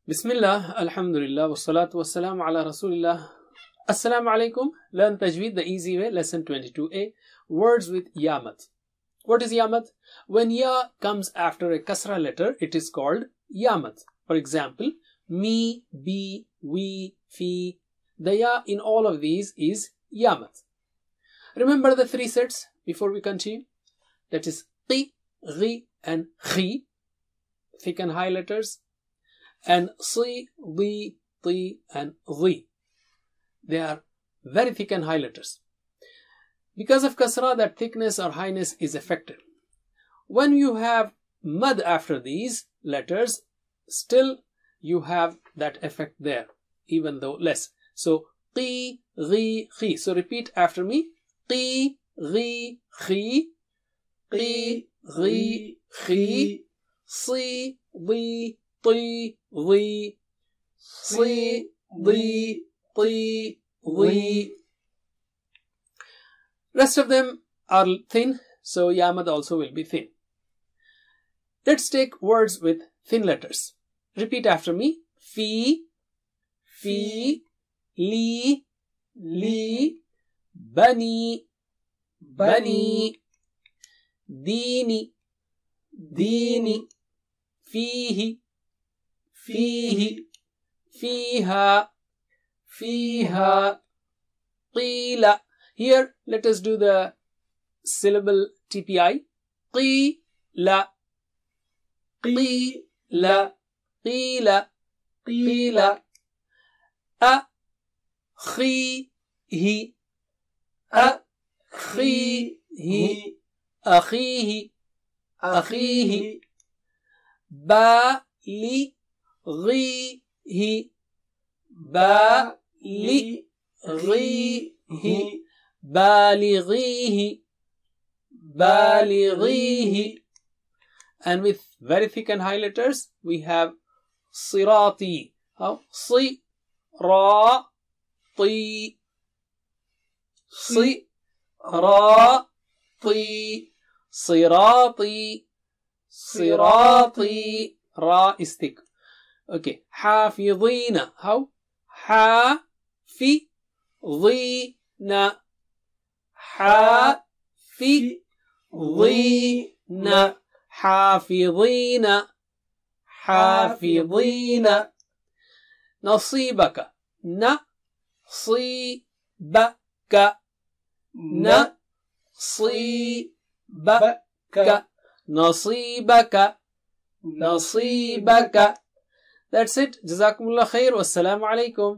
Bismillah, Alhamdulillah, wassalatu wassalamu ala Rasulillah. Assalamu alaikum. Learn Tajweed the easy way. Lesson 22a. Words with Yamat. What is Yamat? When Ya comes after a Kasra letter, it is called Yamat. For example, me, be, we, fi. The Ya in all of these is Yamat. Remember the three sets before we continue? That is Qi, Ghi and Khi. Thick and high letters. And Si, Di, Ti and Di. They are very thick and high letters. Because of Kasra, that thickness or highness is affected. When you have Mad after these letters, still you have that effect there, even though less. So, Qi, Ghi, Khi. So repeat after me. Qi, Ghi, Khi. Qi, Ghi, Khi. Si, Di, Ti, Di. Si, Di, Ti, Di. Rest of them are thin, so Yamad also will be thin. Let's take words with thin letters. Repeat after me. Fi, Fi, Li, Li, Bani, Bani, Dini, Dini, Fihi, Fihi, Fiha, Fiha, Qila. Here, let us do the syllable TPI. Qila, Qila, Qila, Qila. Akhihi, Akhihi, Akhihi, Akhihi. Balighihi, Balighihi, Balighihi, Balighihi. And with very thick and high letters, we have Sirati. How? Si, Ra, Ti. Si, Ra, Ti. Sirati, Sirati. Ra is thick. Okay. Hafidhina. How? Ha-fi-dhi-na. Ha-fi-dhi-na. Hafidhina. Hafidhina. Nasibaka. Na-si-ba-ka. Na-si-ba-ka. Nasibaka. Nasibaka. That's it. Jazakumullah khair. Wassalamu alaikum.